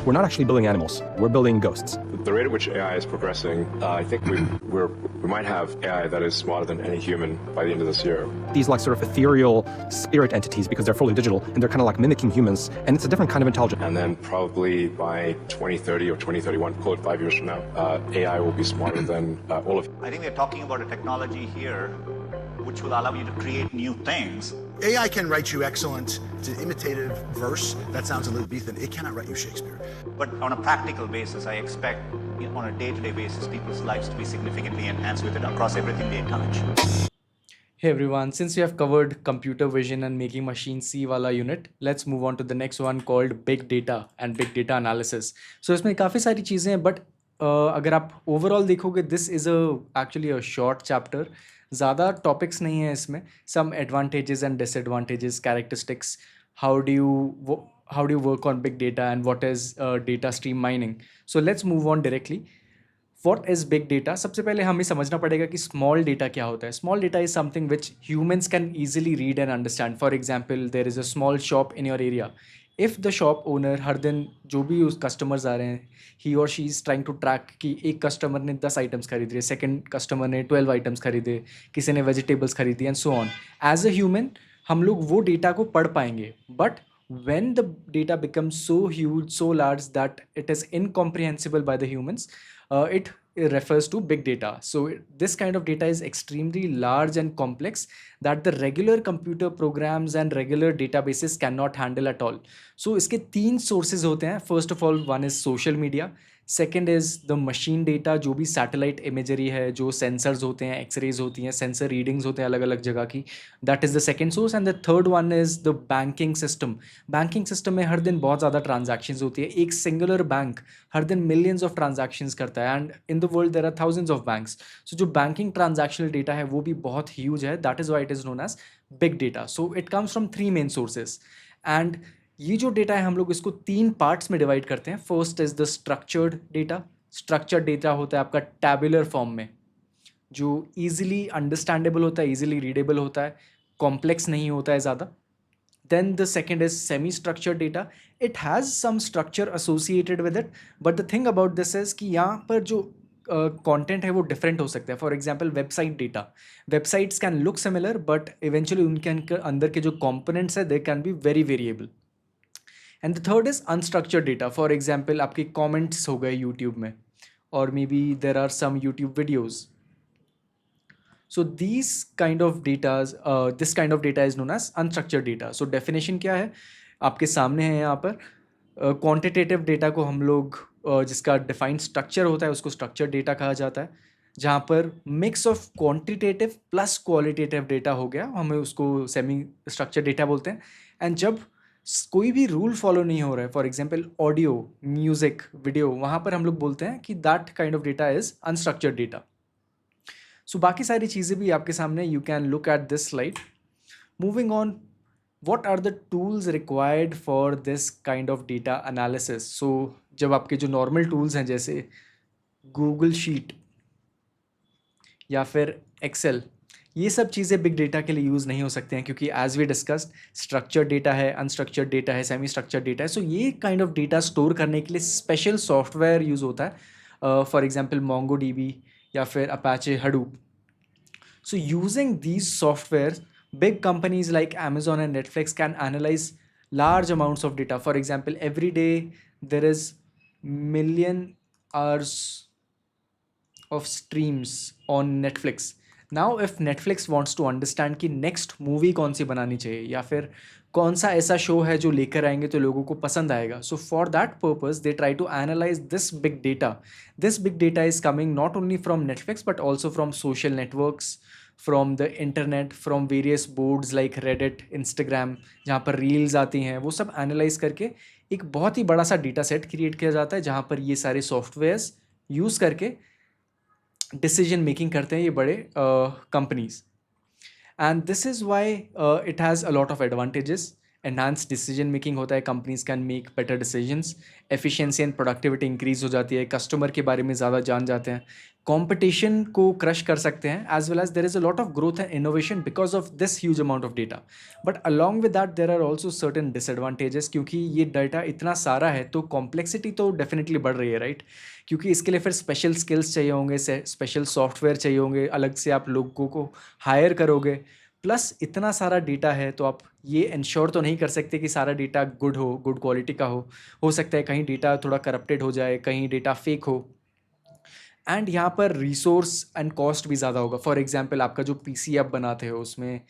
we're not actually building animals, we're building ghosts. The rate at which AI is progressing, I think we might have AI that is smarter than any human by the end of this year. These like sort of ethereal spirit entities, because they're fully digital and they're kind of like mimicking humans, and it's a different kind of intelligence. And then probably by 2030 or 2031, call it 5 years from now, AI will be smarter than all of. I think we're talking about a technology here which will allow you to create new things. AI can write you excellent, it's an imitative verse. That sounds Elizabethan. It cannot write you Shakespeare. But on a practical basis, I expect on a day-to-day basis, people's lives to be significantly enhanced with it across everything they touch. Hey everyone, since we have covered computer vision and making machines see wala unit, let's move on to the next one called big data and big data analysis. So इसमें काफ़ी सारी चीज़ें हैं, but अगर आप overall देखोगे, this is actually a short chapter. ज़्यादा topics नहीं है इसमें. Some advantages and disadvantages, characteristics, how do you work on big data and what is data stream mining. So let's move on directly. What is big data? सबसे पहले हमें समझना पड़ेगा कि small data क्या होता है. Small data is something which humans can easily read and understand. For example, there is a small shop in your area. If the shop owner हर दिन जो भी उस customers आ रहे हैं, he or she is trying to track कि एक customer ने 10 items खरीद लिए, second customer ने 12 items खरीदे, किसी ने vegetables खरीदी and so on. As a human, हम लोग वो data को पढ़ पाएंगे. But when the data becomes so huge, so large that it is incomprehensible by the humans, it refers to big data. So this kind of data is extremely large and complex that the regular computer programs and regular databases cannot handle at all. So इसके 3 sources होते हैं. First of all, one is social media. Second is the machine data, जो भी satellite imagery है, जो sensors होते हैं, x-rays होती हैं, sensor readings होते हैं अलग अलग जगह की. That is the second source. And the third one is the banking system. Banking system में हर दिन बहुत ज़्यादा transactions होती है. एक singular bank हर दिन millions of transactions करता है. And in the world there are thousands of banks. So जो banking transactional data है वो भी बहुत huge है. That is why it is known as big data. So it comes from 3 main sources. And ये जो डेटा है हम लोग इसको 3 पार्ट्स में डिवाइड करते हैं. First is the structured data. Structured data होता है आपका टैबुलर फॉर्म में, जो इजीली अंडरस्टैंडेबल होता है, इजीली रीडेबल होता है, कॉम्प्लेक्स नहीं होता है ज़्यादा. Then the second is semi structured data. It has some structure associated with it, but the thing about this is कि यहाँ पर जो कंटेंट है वो डिफरेंट हो सकता है. For example website data. Websites can look similar but eventually उनके अंदर के जो कंपोनेंट्स है they can be very variable. And the third is unstructured data. For example आपके कॉमेंट्स हो गए यूट्यूब में, और maybe there are some YouTube videos. So this kind of data is known as unstructured data. So definition क्या है आपके सामने है यहाँ पर. क्वांटिटेटिव डेटा को हम लोग जिसका डिफाइंड स्ट्रक्चर होता है उसको स्ट्रक्चर्ड डेटा कहा जाता है, जहाँ पर mix of quantitative plus qualitative data हो गया, हमें उसको सेमी स्ट्रक्चर्ड डेटा बोलते हैं. एंड जब कोई भी रूल फॉलो नहीं हो रहा है, for example audio, music, video, वहाँ पर हम लोग बोलते हैं कि that kind of data is unstructured data. So बाकी सारी चीज़ें भी आपके सामने, you can look at this slide. Moving on, what are the tools required for this kind of data analysis? So जब आपके जो नॉर्मल टूल्स हैं जैसे गूगल शीट या फिर एक्सेल, ये सब चीज़ें बिग डेटा के लिए यूज़ नहीं हो सकते हैं, क्योंकि as we discussed structured data है, अनस्ट्रक्चर्ड डेटा है, सेमी स्ट्रक्चर्ड डेटा है. सो ये काइंड ऑफ डेटा स्टोर करने के लिए स्पेशल सॉफ्टवेयर यूज़ होता है. फॉर एग्जाम्पल MongoDB या फिर Apache Hadoop. So using these softwares, big companies like Amazon and Netflix can analyze large amounts of data. For example, every day there is million hours of streams on Netflix. Now if Netflix wants to understand कि next movie कौन सी बनानी चाहिए या फिर कौन सा ऐसा show है जो लेकर आएंगे तो लोगों को पसंद आएगा, so for that purpose they try to analyze this big data. This big data is coming not only from Netflix but also from social networks, from the internet, from various boards like Reddit, Instagram, जहाँ पर reels आती हैं, वो सब analyse करके एक बहुत ही बड़ा सा डेटा सेट क्रिएट किया जाता है, जहाँ पर ये सारे सॉफ्टवेयर्स यूज़ करके डिसीजन मेकिंग करते हैं ये बड़े companies. And this is why it has a lot of advantages enhance decision making होता है, companies can make better decisions, efficiency and productivity increase हो जाती है, कस्टमर के बारे में ज़्यादा जान जाते हैं, कंपटीशन को क्रश कर सकते हैं, as well as there is a lot of growth and innovation because of this huge amount of data. But along with that there are also certain disadvantages, क्योंकि ये डाटा इतना सारा है तो कॉम्प्लेक्सिटी तो डेफिनेटली बढ़ रही है, राइट? क्योंकि इसके लिए फिर स्पेशल स्किल्स चाहिए होंगे, स्पेशल सॉफ्टवेयर चाहिए होंगे, अलग से आप लोगों को हायर करोगे. प्लस इतना सारा डेटा है तो आप ये इंश्योर तो नहीं कर सकते कि सारा डेटा गुड हो, गुड क्वालिटी का हो सकता है कहीं डेटा थोड़ा करप्टेड हो जाए, कहीं डेटा फेक हो. एंड यहाँ पर रिसोर्स एंड कॉस्ट भी ज़्यादा होगा. फॉर एग्जांपल आपका जो पीसी आप बनाते हो उसमें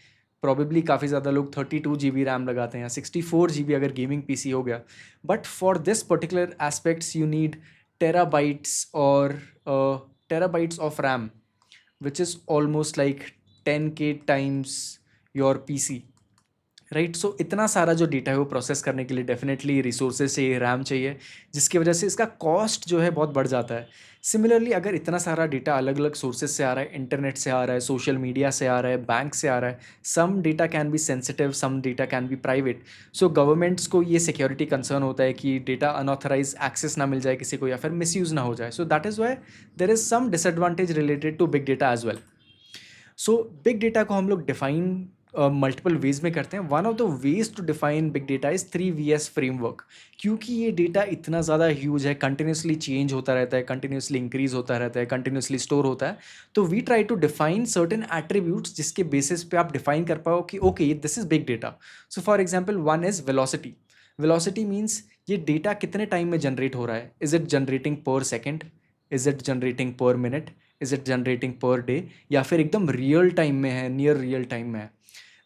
प्रॉबेबली काफ़ी ज़्यादा लोग 32 GB रैम लगाते हैं या 64 GB अगर गेमिंग पीसी हो गया. But for this particular aspects you need terabytes और terabytes of RAM, which is almost like 10K times your PC, right? So इतना सारा जो डेटा है वो प्रोसेस करने के लिए डेफिनेटली रिसोर्सेज चाहिए, रैम चाहिए, जिसकी वजह से इसका कॉस्ट जो है बहुत बढ़ जाता है. सिमिलरली अगर इतना सारा डेटा अलग अलग सोर्सेज से आ रहा है, इंटरनेट से आ रहा है, सोशल मीडिया से आ रहा है, बैंक से आ रहा है, some data can be sensitive, some data can be private. So governments को ये सिक्योरिटी कंसर्न होता है कि डेटा अनऑथराइज एक्सेस ना मिल जाए किसी को या फिर मिसयूज़ ना हो जाए. So that is why there is some disadvantage related to big data as well. So big data को हम लोग डिफाइन मल्टीपल वेज में करते हैं. One of the ways to define big data is 3VS framework. क्योंकि ये data इतना ज़्यादा ह्यूज है, कंटिन्यूसली चेंज होता रहता है, कंटिन्यूसली इंक्रीज होता रहता है, कंटिन्यूसली स्टोर होता है. तो we try to define certain attributes जिसके बेसिस पे आप डिफाइन कर पाओ कि okay this is big data. So for example one is velocity. Velocity means ये डेटा कितने टाइम में जनरेट हो रहा है. Is it generating per second, is it generating per minute, is it generating per day, या फिर एकदम real time में है, नियर रियल टाइम में है.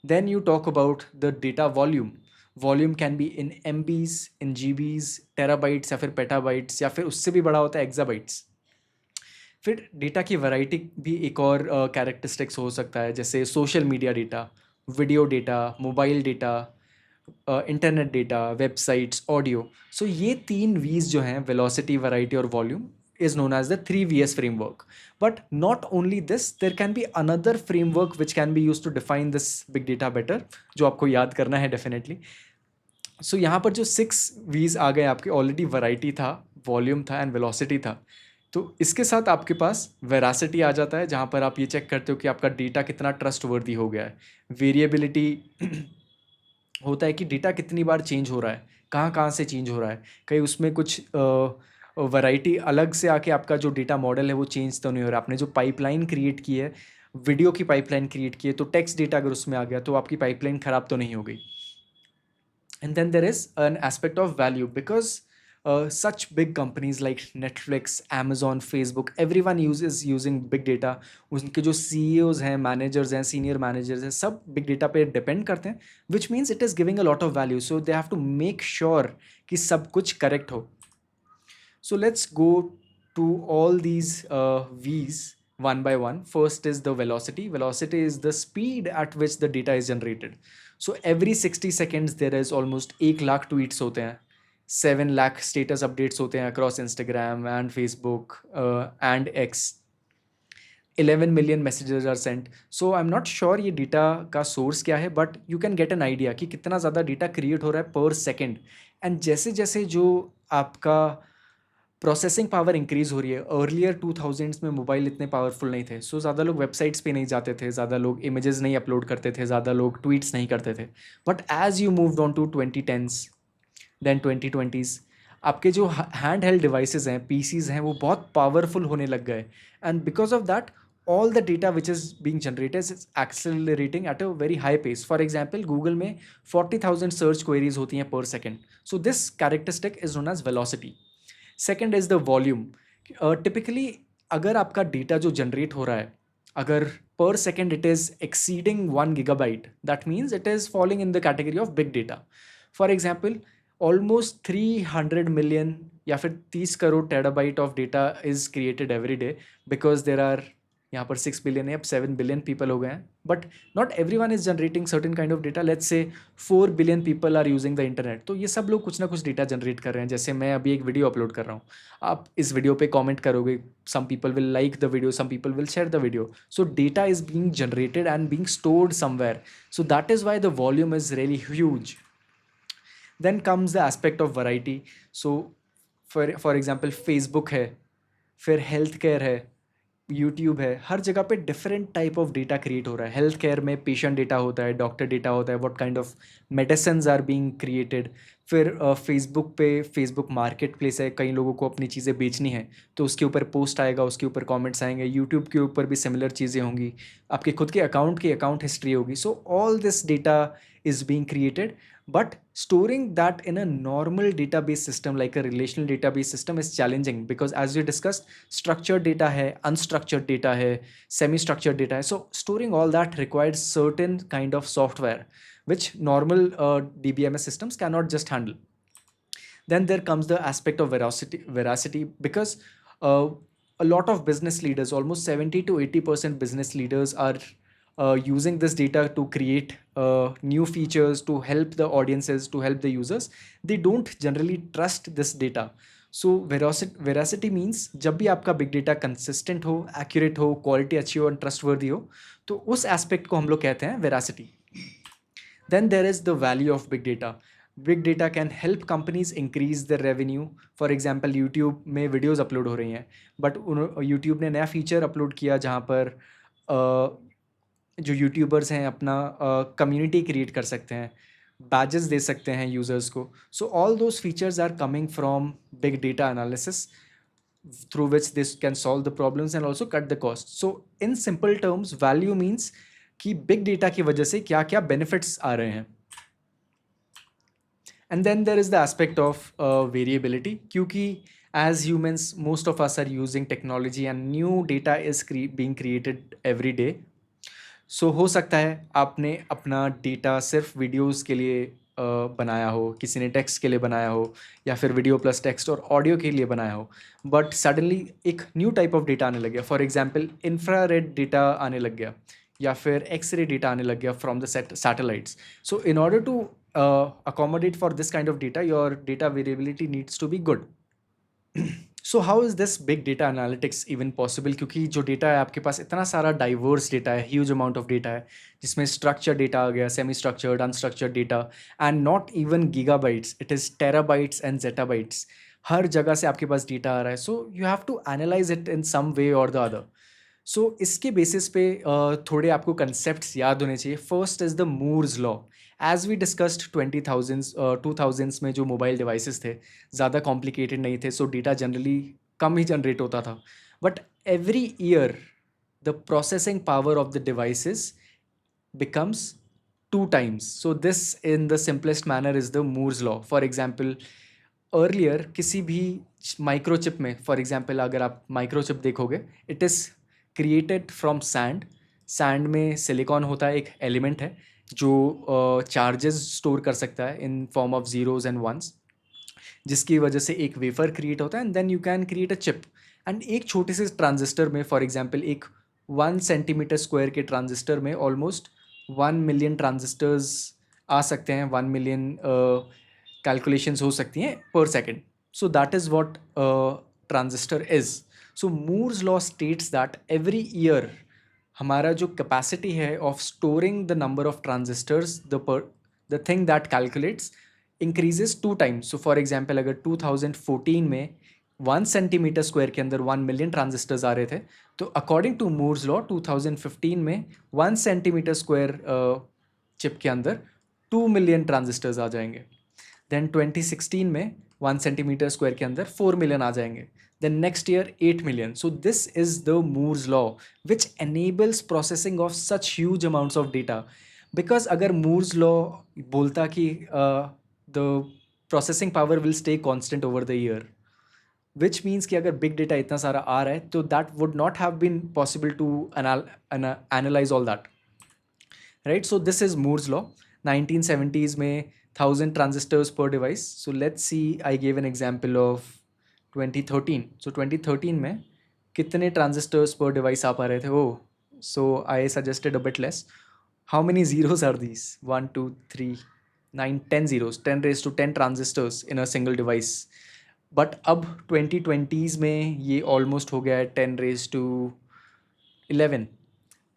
Then you talk about the data volume. Volume can be in MBs, in GBs, terabytes या फिर petabytes या फिर उससे भी बड़ा होता है exabytes. फिर डेटा की वैरायटी भी एक और कैरेक्टरिस्टिक्स हो सकता है, जैसे social media data, video data, mobile data, internet data, websites, audio. So ये 3 V's जो हैं, वेलोसिटी, वैरायटी और volume, is known as the 3VS framework. But not only this, there can be another framework which can be used to define this big data better, जो आपको याद करना है definitely. So यहाँ पर जो 6 V's आ गए आपके, ऑलरेडी वैरायटी था, वॉल्यूम था एंड वेलोसिटी था. तो इसके साथ आपके पास वेरासिटी आ जाता है, जहाँ पर आप ये चेक करते हो कि आपका डेटा कितना ट्रस्ट वर्दी हो गया है. वेरिएबिलिटी होता है कि डेटा कितनी बार चेंज हो रहा है, कहाँ कहाँ से चेंज हो रहा है, कहीं उसमें कुछ वैरायटी अलग से आके आपका जो डेटा मॉडल है वो चेंज तो नहीं हो रहा. आपने जो पाइपलाइन क्रिएट की है, वीडियो की पाइपलाइन क्रिएट की है, तो टेक्स्ट डेटा अगर उसमें आ गया तो आपकी पाइपलाइन ख़राब तो नहीं हो गई. And then there is an aspect of value, because such big companies like Netflix, Amazon, Facebook, everyone is using big data. उनके जो CEOs हैं, managers हैं, senior managers हैं, सब big data पे depend करते हैं, which means it is giving a lot of value. So they have to make sure कि सब कुछ correct हो. So let's go to all these V's one by one. First is the velocity. Velocity is the speed at which the data is generated. So every 60 seconds there is almost 1 lakh tweets होते हैं, 7 lakh status updates होते हैं across Instagram and Facebook and X. 11 million messages are sent. So I'm not sure ये data का source क्या है, but you can get an idea कि कितना ज़्यादा डेटा क्रिएट हो रहा है पर सेकेंड. एंड जैसे जैसे जो आपका प्रोसेसिंग पावर इंक्रीज़ हो रही है, अर्लियर 2000s में मोबाइल इतने पावरफुल नहीं थे, सो ज़्यादा लोग वेबसाइट्स पे नहीं जाते थे, ज़्यादा लोग इमेजेस नहीं अपलोड करते थे, ज़्यादा लोग ट्वीट्स नहीं करते थे. But as you moved on to 2010s then 2020s, आपके जो हैंड हेल्ड डिवाइसेस हैं, PCs हैं, वो बहुत पावरफुल होने लग गए. And because of that all the data which is being generated is accelerating at a very high pace. For example, Google में 40,000 सर्च queries होती हैं per second. So this characteristic is known as velocity. Second is the volume. Typically अगर आपका data जो generate हो रहा है, अगर per second it is exceeding 1 gigabyte, that means it is falling in the category of big data. For example, almost 300 million या फिर 30 crore terabyte of data is created every day, because there are यहाँ पर 6 billion है, अब 7 billion people हो गए हैं. But not every one is generating certain kind of data. Let's say 4 billion people are using the internet. तो ये सब लोग कुछ ना कुछ डेटा जनरेट कर रहे हैं. जैसे मैं अभी एक वीडियो अपलोड कर रहा हूँ, आप इस वीडियो पे कमेंट करोगे, some people will like the video, some people will share the video. So data is being generated and being stored somewhere. So that is why the volume is really huge. Then comes the aspect of variety. So for example Facebook है, फिर health care है, YouTube है, हर जगह पे different type of data create हो रहा है. हेल्थ केयर में पेशेंट डेटा होता है, डॉक्टर डेटा होता है, what kind of medicines are being created. फिर फेसबुक पे फेसबुक मार्केट प्लेस है, कई लोगों को अपनी चीज़ें बेचनी है तो उसके ऊपर पोस्ट आएगा, उसके ऊपर कमेंट्स आएंगे. यूट्यूब के ऊपर भी सिमिलर चीज़ें होंगी, आपके खुद के अकाउंट की अकाउंट हिस्ट्री होगी. So all this data is being created, but storing that in a normal database system like a relational database system is challenging, because as we discussed, structured data hai, unstructured data hai, semi structured data hai. So storing all that requires certain kind of software which normal DBMS systems cannot just handle. Then there comes the aspect of veracity, because a lot of business leaders, almost 70 to 80% business leaders are using this data to create new features to help the audiences, to help the users. They don't generally trust this data. So veracity means जब भी आपका big data consistent हो, accurate हो, quality अच्छी हो and trustworthy हो, तो उस aspect को हम लोग कहते हैं veracity. Then there is the value of big data. Big data can help companies increase their revenue. For example, YouTube में videos upload हो रही हैं, but YouTube ने नया feature upload किया जहाँ पर जो यूट्यूबर्स हैं अपना कम्युनिटी क्रिएट कर सकते हैं, बैजेस दे सकते हैं यूज़र्स को. So all those features are coming from big data analysis, through which this can solve the problems and also cut the cost. So in simple terms value means कि big data की वजह से क्या क्या benefits आ रहे हैं. And then there is the aspect of variability, क्योंकि as humans most of us are using technology and new data is being created every day. सो हो सकता है आपने अपना डेटा सिर्फ वीडियोस के लिए बनाया हो, किसी ने टेक्स्ट के लिए बनाया हो, या फिर वीडियो प्लस टेक्स्ट और ऑडियो के लिए बनाया हो, बट सडनली एक न्यू टाइप ऑफ डेटा आने लग गया. फॉर एग्जांपल इंफ्रारेड डेटा आने लग गया, या फिर एक्सरे डेटा आने लग गया from the satellites. So in order to accommodate for this kind of data, your data variability needs to be good. So how is this big data analytics even possible, क्योंकि जो data है आपके पास इतना सारा डाइवर्स डेटा है, huge amount of data है, जिसमें स्ट्रक्चर डेटा आ गया, semi structured, unstructured data, and not even gigabytes, it is terabytes and zettabytes. हर जगह से आपके पास डेटा आ रहा है. So you have to analyse it in some way और द अदर. सो इसके बेसिस पे थोड़े आपको कंसेप्ट्स याद होने चाहिए. First is the Moore's law. As we discussed 2000s में जो मोबाइल डिवाइसेस थे ज़्यादा कॉम्प्लिकेटेड नहीं थे, सो डेटा जनरली कम ही जनरेट होता था. But every year the processing power of the devices becomes 2 times. So this in the simplest manner is the Moore's law. For example, earlier किसी भी माइक्रोचिप में, for एग्जाम्पल अगर आप माइक्रोचिप देखोगे, it is created from sand. Sand में silicon होता है, एक एलिमेंट है जो चार्जेस स्टोर कर सकता है in form of zeros and ones, जिसकी वजह से एक वेफर क्रिएट होता है and then you can create a chip. एंड एक छोटे से ट्रांजिस्टर में, फॉर एग्जाम्पल एक 1 centimeter स्क्वायर के ट्रांजिस्टर में ऑलमोस्ट 1 million ट्रांजिस्टर्स आ सकते हैं, 1 million कैलकुलेशंस हो सकती हैं पर second. So that is what transistor is. So Moore's law states that every year हमारा जो कैपेसिटी है of storing the number of transistors, the thing that calculates increases 2 times. सो फॉर एग्जाम्पल अगर 2014 में 1 centimeter स्क्वायर के अंदर 1 million ट्रांजिस्टर्स आ रहे थे, तो अकॉर्डिंग टू मूर्स लॉ 2015 में 1 centimeter स्क्वायर चिप के अंदर 2 million ट्रांजिस्टर्स आ जाएंगे. देन 2016 में 1 centimeter स्क्वायर के अंदर 4 million आ जाएंगे. Then next year 8 million. So this is the Moore's law which enables processing of such huge amounts of data. Because अगर Moore's law बोलता कि the processing power will stay constant over the year, which means कि अगर big data इतना सारा आ रहा है, तो that would not have been possible to analyze all that, right? So this is Moore's law. 1970s में 1000 transistors per device. So let's see, I gave an example of 2013. So 2013 में कितने transistors पर device आ पा रहे थे? Oh, so I suggested a bit less. How many zeros are these? 1 2 3 9 10 zeros, 10 raised to 10 transistors in a single device. But अब 2020s में ये almost हो गया है 10 raised to 11.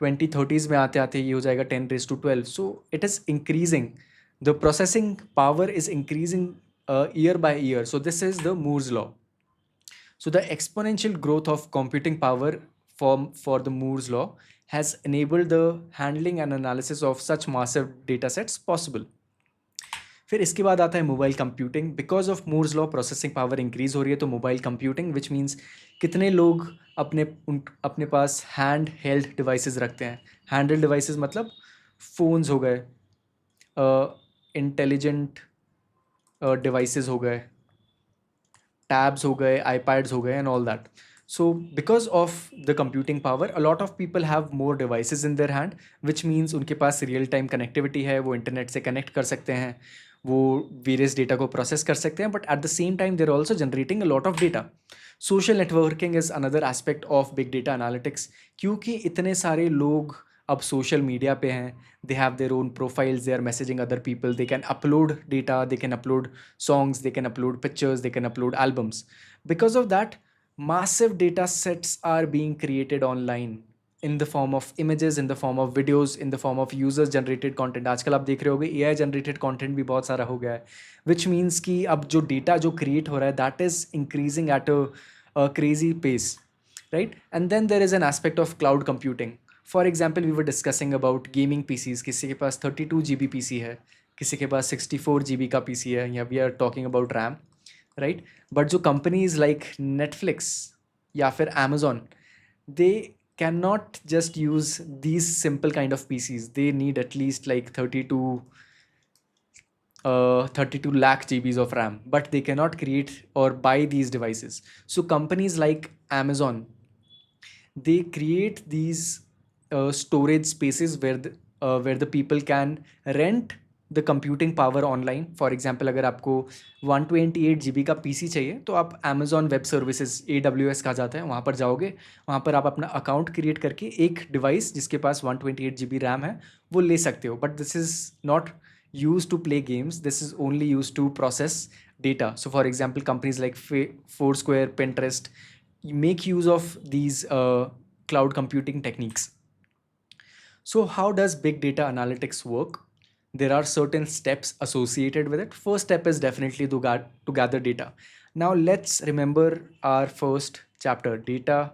2030s में आते आते ये हो जाएगा 10 raised to 12. So it is increasing. The processing power is increasing year by year. So this is the Moore's law. So the exponential growth of computing power for the Moore's law has enabled the handling and analysis of such massive data sets possible. फिर इसके बाद आता है mobile computing. Because of Moore's law processing power increase हो रही है, तो mobile computing which means कितने लोग अपने पास हैंड हेल्ड डिवाइसेस रखते हैं. हैंड हेल्ड डिवाइसेस मतलब फ़ोन्स हो गए, इंटेलिजेंट डिवाइसेस हो गए, टैब्स हो गए, आईपैड्स हो गए and all that. So because of the computing power a lot of people have more devices in their hand, which means उनके पास रियल टाइम कनेक्टिविटी है, वो इंटरनेट से कनेक्ट कर सकते हैं, वो वेरियस डेटा को प्रोसेस कर सकते हैं, but at the same time there also generating a lot of data. Social networking is another aspect of big data analytics. क्योंकि इतने सारे लोग अब सोशल मीडिया पे हैं, they have their own profiles, they are messaging other people, they can upload data, they can upload songs, they can upload pictures, they can upload albums. Because of that, massive data sets are being created online in the form of images, in the form of videos, in the form of users generated content. आजकल आप देख रहे होगे AI generated content भी बहुत सारा हो गया है, which means कि अब जो डेटा जो create हो रहा है that is increasing at a crazy pace, right? And then there is an aspect of cloud computing. For example, we were discussing about gaming PCs. किसी के पास 32 GB PC है, किसी के पास 64 GB का PC है, या we are talking about RAM, right? But जो companies like Netflix या फिर Amazon, they cannot just use these simple kind of PCs. They need at least like 32 lakh GBs of RAM, but they cannot create or buy these devices. So companies like Amazon, they create these storage spaces where the people can rent the computing power online. For example, अगर आपको 128 GB का PC चाहिए, तो आप Amazon Web Services AWS कहा जाता है, वहाँ पर जाओगे, वहाँ पर आप अपना अकाउंट क्रिएट करके एक डिवाइस जिसके पास 128 GB रैम है वो ले सकते हो. But this is not used to play games. This is only used to process data. So for example, companies like Foursquare, Pinterest make use of these cloud computing techniques. So how does big data analytics work? There are certain steps associated with it. First step is definitely to gather data. Now let's remember our first chapter, data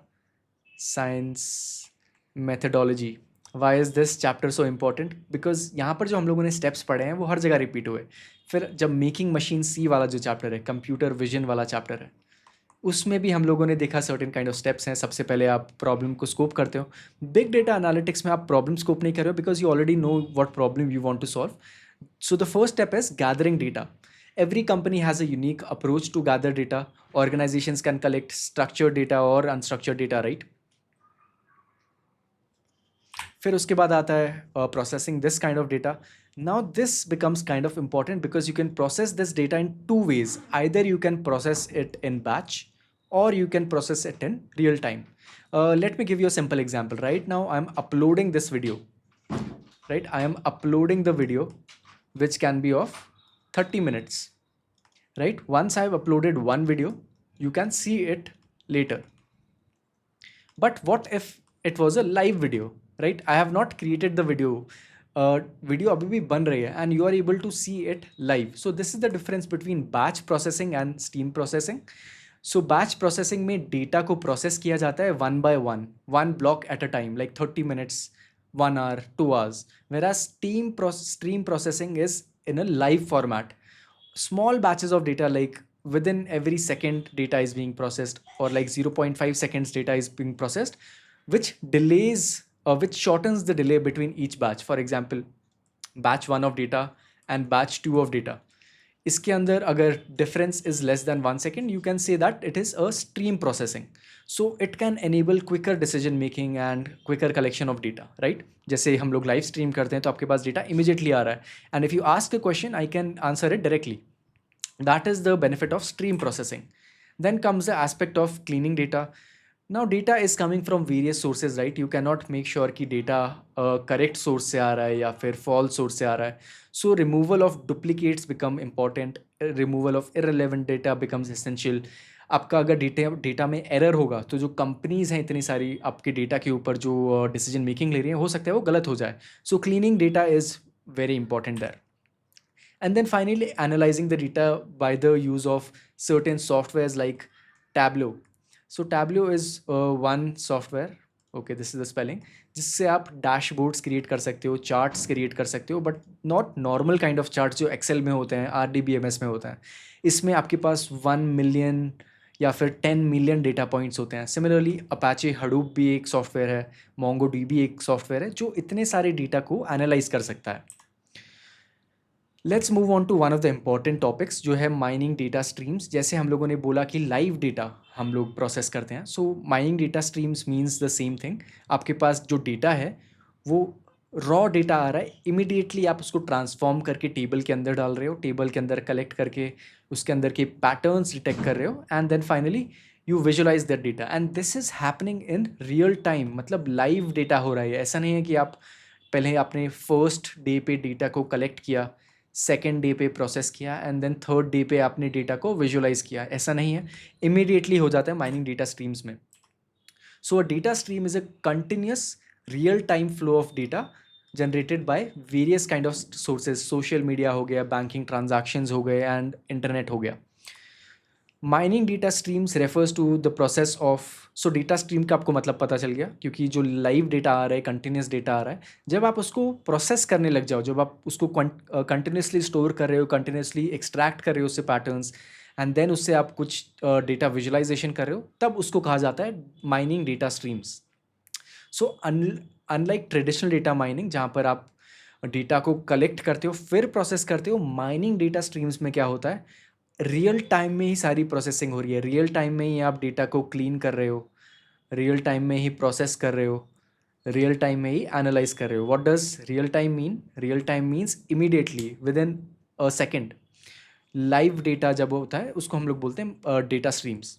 science methodology. Why is this chapter so important? Because यहाँ पर जो हम लोगों ने steps पढ़े हैं वो हर जगह रिपीट हुए. फिर जब मेकिंग मशीन सी वाला जो चैप्टर है, कंप्यूटर विजन वाला चैप्टर है, उसमें भी हम लोगों ने देखा सर्टेन काइंड ऑफ स्टेप्स हैं. सबसे पहले आप प्रॉब्लम को स्कोप करते हो. बिग डेटा एनालिटिक्स में आप प्रॉब्लम स्कोप नहीं कर रहे हो, because you already know what problem you want to solve. So the first step is gathering data. Every company has a unique approach to gather data. Organizations can collect structured data or unstructured data, right? फिर उसके बाद आता है processing this kind of data. Now this becomes kind of important because you can process this data in two ways. Either you can process it in batch or you can process it in real time. Let me give you a simple example. Right now I'm uploading this video. Right? I am uploading the video which can be of 30 minutes. Right? Once I've uploaded one video, you can see it later. But what if it was a live video? Right? I have not created the video. Video अभी भी बन रही है and you are able to see it live. So this is the difference between batch processing and stream processing. So batch processing में data को process किया जाता है one by one block at a time, like 30 minutes, 1 hour, 2 hours. Whereas stream processing is in a live format. Small batches of data, like within every second data is being processed, or like 0.5 seconds data is being processed, which shortens the delay between each batch. For example, batch 1 of data and batch 2 of data. इसके अंदर अगर difference is less than 1 second, you can say that it is a stream processing. So it can enable quicker decision making and quicker collection of data, right? जैसे हम लोग live stream करते हैं तो आपके पास data immediately आ रहा है, and if you ask a question, I can answer it directly. That is the benefit of stream processing. Then comes the aspect of cleaning data. Now data is coming from various sources, right? You cannot make sure कि data correct source से आ रहा है या फिर false source से आ रहा है. So removal of duplicates become important. Removal of irrelevant data becomes essential. आपका अगर डेटा में एरर होगा तो जो कंपनीज हैं इतनी सारी आपके डेटा के ऊपर जो डिसीजन मेकिंग ले रही हैं, हो सकता है वो गलत हो जाए. So cleaning data is very important there. And then finally, analyzing the data by the use of certain softwares like Tableau. So Tableau is one software, okay, this is the spelling, जिससे आप dashboards create कर सकते हो, charts create कर सकते हो, but not normal kind of charts जो Excel में होते हैं, RDBMS में होता है. इसमें आपके पास 1 मिलियन या फिर 10 मिलियन डेटा पॉइंट्स होते हैं. सिमिलरली अपाचे हडूप भी एक सॉफ्टवेयर है, MongoDB एक सॉफ्टवेयर है जो इतने सारे डेटा को एनालाइज कर सकता है. Let's move on to one of the important topics जो है माइनिंग डेटा स्ट्रीम्स. जैसे हम लोगों ने बोला कि लाइव डेटा हम लोग प्रोसेस करते हैं, so mining data streams means the same thing. आपके पास जो डेटा है वो रॉ डेटा आ रहा है, इमीडिएटली आप उसको ट्रांसफॉर्म करके टेबल के अंदर डाल रहे हो, टेबल के अंदर कलेक्ट करके उसके अंदर के पैटर्न्स डिटेक्ट कर रहे हो, and then finally you visualize that data, and this is happening in real time. मतलब लाइव डेटा हो रहा है. ऐसा नहीं है कि आप पहले आपने फर्स्ट डे पे डेटा को कलेक्ट किया, सेकेंड डे पे प्रोसेस किया, एंड देन थर्ड डे पे आपने डेटा को विजुअलाइज किया. ऐसा नहीं है, इमीडिएटली हो जाता है माइनिंग डेटा स्ट्रीम्स में. So a data stream is a continuous real time flow of data generated by various kind of sources. Social media हो गया, बैंकिंग ट्रांजैक्शंस हो गए, एंड इंटरनेट हो गया. Mining data streams refers to the process of, so data stream का आपको मतलब पता चल गया, क्योंकि जो लाइव डेटा आ रहा है, कंटिन्यूस डेटा आ रहा है, जब आप उसको प्रोसेस करने लग जाओ, जब आप उसको कंटिन्यूसली स्टोर कर रहे हो, कंटिन्यूसली एक्सट्रैक्ट कर रहे हो उससे पैटर्न्स, एंड देन उससे आप कुछ डेटा विजुअलाइजेशन कर रहे हो, तब उसको कहा जाता है mining data streams. So unlike traditional data mining जहाँ पर आप डेटा को कलेक्ट करते हो फिर प्रोसेस करते हो, माइनिंग डेटा स्ट्रीम्स में क्या होता है, रियल टाइम में ही सारी प्रोसेसिंग हो रही है. रियल टाइम में ही आप डेटा को क्लीन कर रहे हो, रियल टाइम में ही प्रोसेस कर रहे हो, रियल टाइम में ही एनालाइज कर रहे हो. What does real time mean? Real time means immediately, within a second. Live data जब होता है उसको हम लोग बोलते हैं data streams.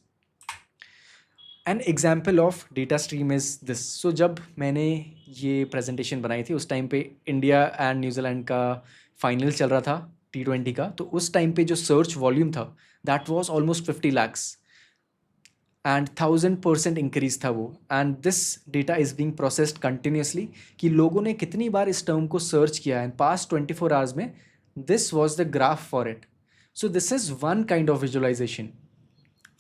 An example of data stream is this. So जब मैंने ये प्रेजेंटेशन बनाई थी उस टाइम पे इंडिया एंड न्यूजीलैंड का फाइनल चल रहा था T20 का, तो उस टाइम पे जो सर्च वॉल्यूम था that was almost 50 lakhs and 1000% increase था वो. And this data is being processed continuously, कि लोगों ने कितनी बार इस टर्म को सर्च किया एंड पास्ट 24 आवर्स में this was the graph for it. So this is one kind of visualization.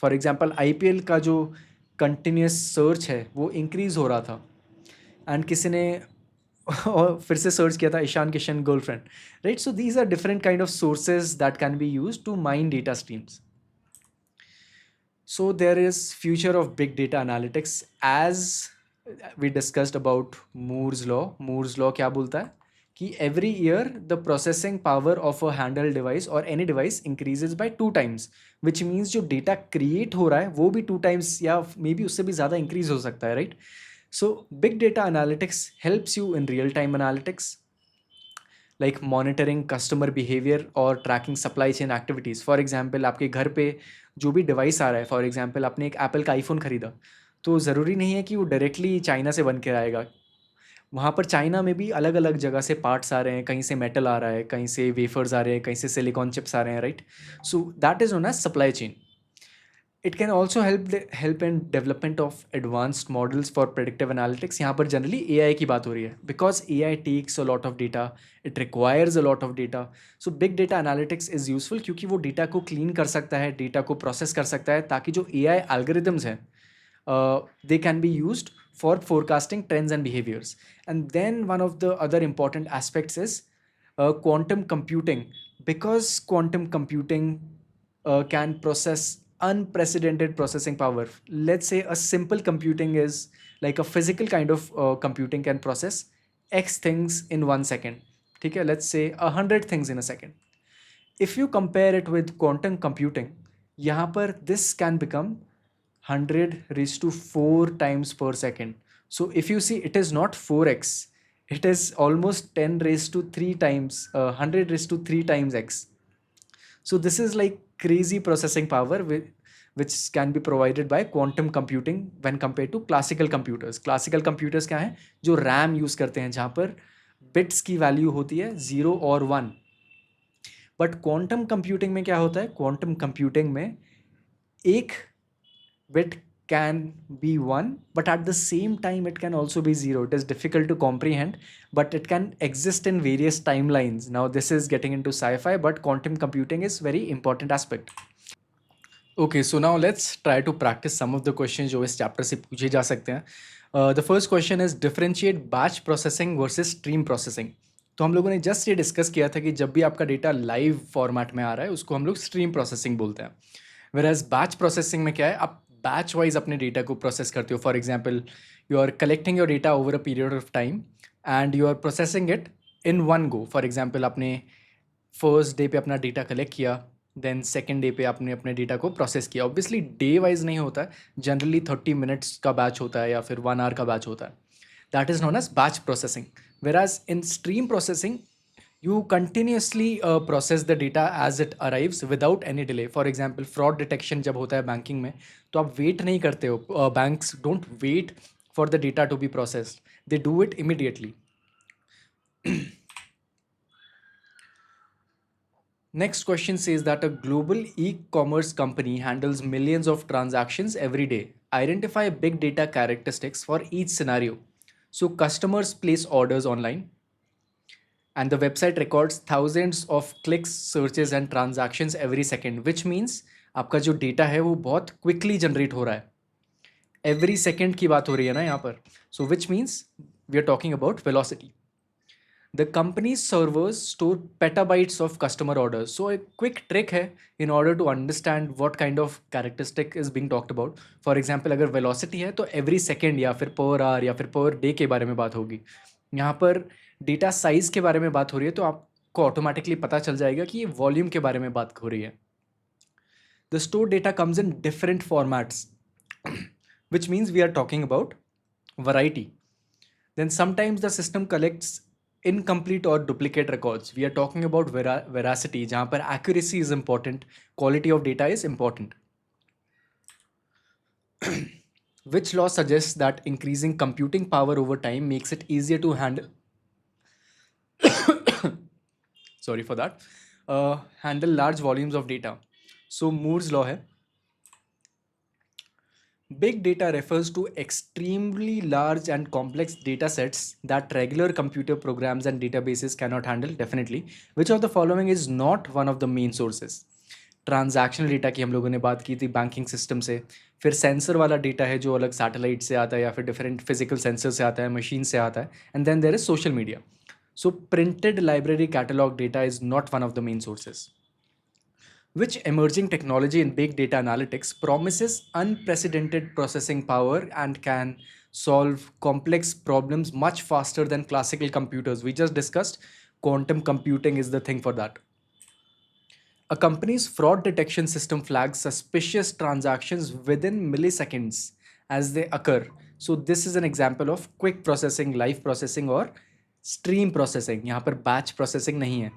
For example IPL का जो कंटिन्यूस सर्च है वो इंक्रीज़ हो रहा था, एंड किसी ने और फिर से सर्च किया था Ishan Kishan girlfriend, right. So these are different kind of sources that can be use to mine data streams. So there is future of big data analytics as we discussed about Moore's law. Moore's law क्या बोलता है कि every year the processing power of a handle device और any device increases by 2 times, which means जो data create हो रहा है वो भी 2 times या मे बी उससे भी ज़्यादा इंक्रीज हो सकता है, right. So big data analytics helps you in real-time analytics, like monitoring customer behavior or tracking supply chain activities. For example, आपके घर पे जो भी डिवाइस आ रहा है, फॉर एग्जाम्पल आपने एक एप्पल का आईफोन खरीदा, तो ज़रूरी नहीं है कि वो डायरेक्टली चाइना से बन के आएगा. वहाँ पर चाइना में भी अलग अलग जगह से पार्ट्स आ रहे हैं, कहीं से मेटल आ रहा है, कहीं से वेफर्स आ रहे हैं, कहीं से सिलिकॉन चिप्स आ रहे हैं, right. So that is known as supply chain. It can also help in development of advanced models for predictive analytics. यहाँ पर generally AI की बात हो रही है, because AI takes a lot of data, it requires a lot of data. So big data analytics is useful क्योंकि वो data को clean कर सकता है, data को process कर सकता है, ताकि जो AI algorithms हैं they can be used for forecasting trends and behaviors. And then one of the other important aspects is quantum computing, because quantum computing can process unprecedented processing power. Let's say a simple computing is like a physical kind of computing can process X things in 1 second. ठीक है, let's say 100 things in a second. If you compare it with quantum computing, यहाँ पर this can become 100 raised to 4 times per second. So if you see, it is not 4x, it is almost 10 raised to 3 times, 100 raised to 3 times x. So this is like crazy processing power which can be provided by quantum computing when compared to classical computers. Classical computers क्या हैं, जो RAM use करते हैं, जहाँ पर bits की value होती है 0 और 1. बट क्वांटम कंप्यूटिंग में क्या होता है, क्वांटम कंप्यूटिंग में एक bit can be 1, but at the same time it can also be 0. It is difficult to comprehend, but it can exist in various timelines. Now this is getting into sci-fi, but quantum computing is very important aspect. Okay, so now let's try to practice some of the questions जो इस chapter से पूछे जा सकते हैं. The first question is differentiate batch processing versus stream processing. तो हम लोगों ने जस्ट ये डिस्कस किया था कि जब भी आपका डेटा लाइव फॉर्मेट में आ रहा है उसको हम लोग स्ट्रीम प्रोसेसिंग बोलते हैं. Whereas बैच प्रोसेसिंग में क्या है, आप बैच वाइज अपने डेटा को प्रोसेस करते हो. For example, you are collecting your data over a period of time and you are processing it in one go. For example, आपने फर्स्ट डे पे अपना डेटा कलेक्ट किया, देन सेकेंड डे पे आपने अपने डेटा को प्रोसेस किया. Obviously day wise नहीं होता है, जनरली 30 मिनट्स का बैच होता है या फिर 1 आवर का बैच होता है. That is known as batch processing. Whereas in stream processing, you continuously process the data as it arrives without any delay. For example, fraud detection जब होता है बैंकिंग में, तो आप वेट नहीं करते हो. Banks don't wait for the data to be processed. They do it immediately. Next question says that a global e-commerce company handles millions of transactions every day. Identify big data characteristics for each scenario. So customers place orders online and the website records thousands of clicks, searches and transactions every second, which means आपका जो data है वो बहुत quickly generate हो रहा है. Every second की बात हो रही है ना यहाँ पर. So which means we are talking about velocity. The company's servers store petabytes of customer orders. So a quick trick है in order to understand what kind of characteristic is being talked about. For example, अगर velocity है तो every second या फिर per hour या फिर per day के बारे में बात होगी. यहाँ पर data size के बारे में बात हो रही है तो आपको automatically पता चल जाएगा कि ये volume के बारे में बात हो रही है. The stored data comes in different formats, which means we are talking about variety. Then sometimes the system collects incomplete or duplicate records. We are talking about veracity, जहाँ पर accuracy is important, quality of data is important. Which law suggests that increasing computing power over time makes it easier to handle sorry for that, handle large volumes of data. So Moore's law है. Big data refers to extremely large and complex data sets that regular computer programs and databases cannot handle. Definitely. Which of the following is not one of the main sources? Transactional data की हम लोगों ने बात की थी banking system से. फिर sensor वाला डेटा है जो अलग सैटेलाइट से आता है या फिर डिफरेंट फिजिकल सेंसर से आता है, मशीन से आता है. And then there is social media. So printed library catalogue data is not one of the main sources. Which emerging technology in big data analytics promises unprecedented processing power and can solve complex problems much faster than classical computers? We just discussed quantum computing is the thing for that. A company's fraud detection system flags suspicious transactions within milliseconds as they occur. So this is an example of quick processing, live processing or stream processing. यहाँ पर batch processing नहीं है.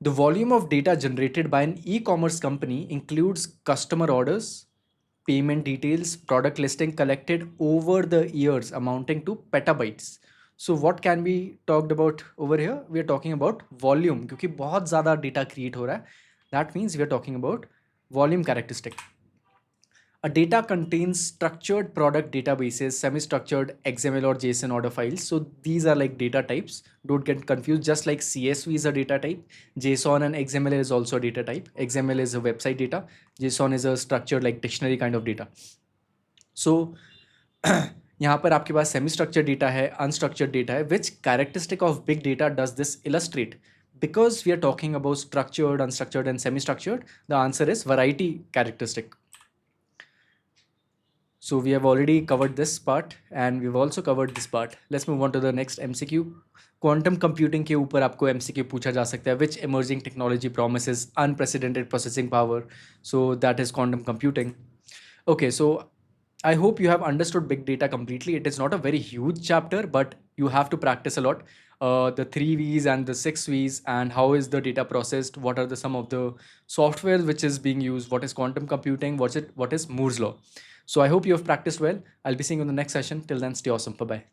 The volume of data generated by an e-commerce company includes customer orders, payment details, product listing collected over the years amounting to petabytes. So what can be talked about over here? We are talking about volume क्योंकि बहुत ज़्यादा data create हो रहा है. That means we are talking about volume characteristic. A data contains structured product databases, semi-structured XML or JSON order files. So these are like data types. Don't get confused. Just like CSV is a data type, JSON and XML is also a data type. XML is a website data. JSON is a structured like dictionary kind of data. So यहाँ पर आपके पास semi-structured data है, unstructured data है. Which characteristic of big data does this illustrate? Because we are talking about structured, unstructured and semi-structured, the answer is variety characteristic. So we have already covered this part and we've also covered this part. Let's move on to the next MCQ. Quantum computing के ऊपर आपको MCQ पूछा जा सकता है. Which emerging technology promises unprecedented processing power? So that is quantum computing. Okay, so I hope you have understood big data completely. It is not a very huge chapter, but you have to practice a lot. The 3 V's and the 6 V's and how is the data processed? What are some of the software which is being used? What is quantum computing? What is Moore's law? So I hope you have practiced well. I'll be seeing you in the next session. Till then, stay awesome. Bye-bye.